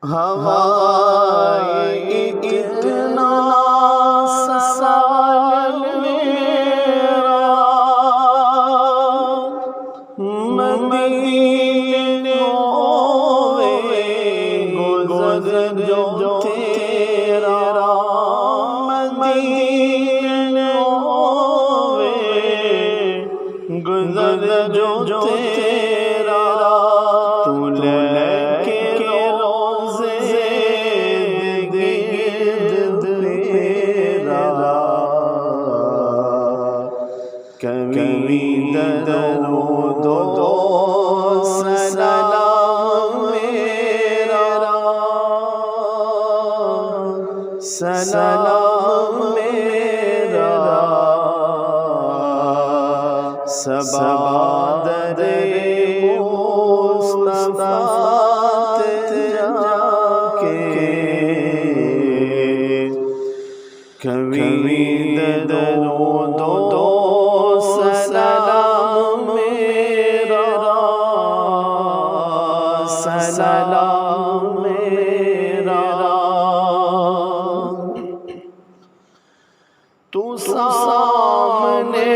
ہوائے اتنا سال میرا مدینے ہوئے گزر جو تیرا مدینے ہوئے گزر جو تیرا تو لے کے روزے گرد تیرا کبھی درود و سلام میرا سلام میرا صبا درے مصطفیٰ تجاکے کبھی درود و سلام میرا سلام میرا تو سامنے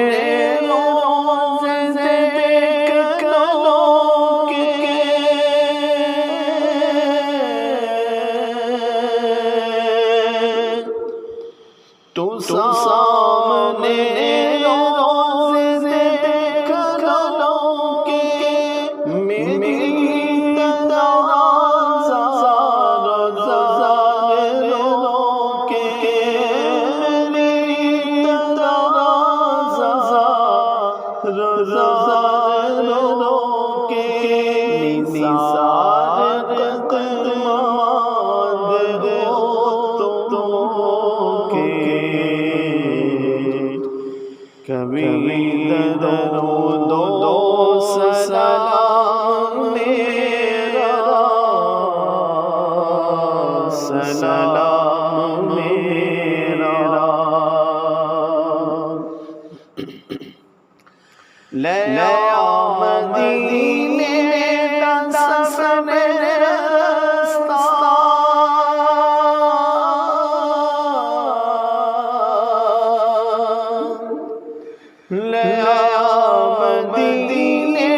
تو سامنے روزے دیکھ لو کہ میری تقاضا رو کہ میری تقاضا رو کہ نثار قدمات ہو کبھی درود و سلام میرا سلام میرا لے مدینے کا سفر رستہ لے مدینے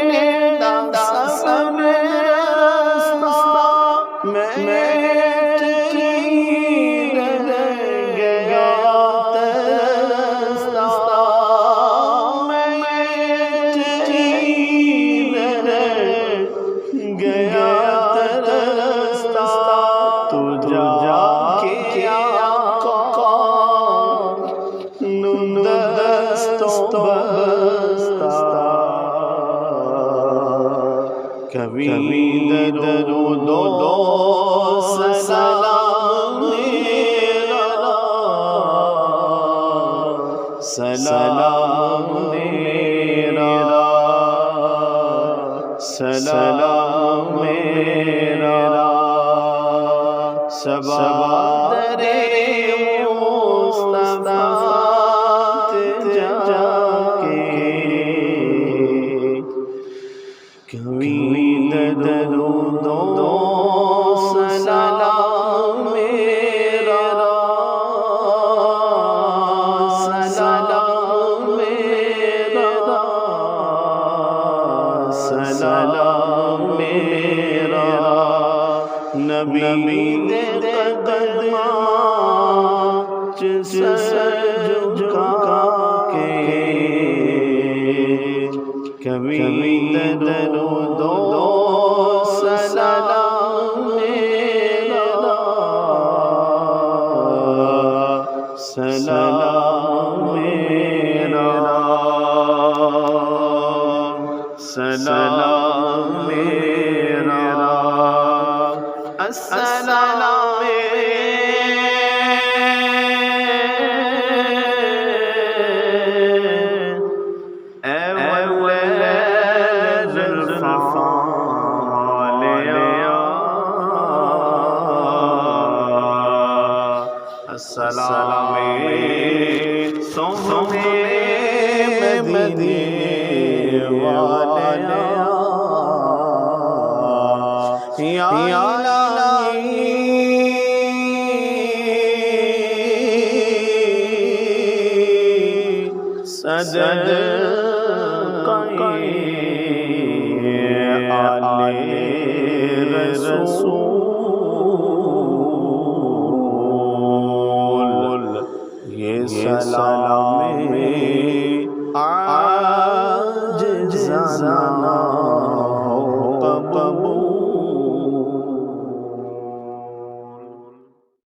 کا سفر رستہ میں رہ گیا ترستا میں رہ گیا ترستا تو جاکے آقا دستوں بستا کبھی درود و سلام میرا سلام میرا سلام میرا صبا دری مصطفیٰ تجاکی کبھی درود و سلام میرا سلام میرا سلام میرا نبی دے قدمات سر جھکا کے کبھی درود و سلام میرا سلام میرا سلام میرا السلام السلام سونے مدینے والے یا الہی صدقے آل رسول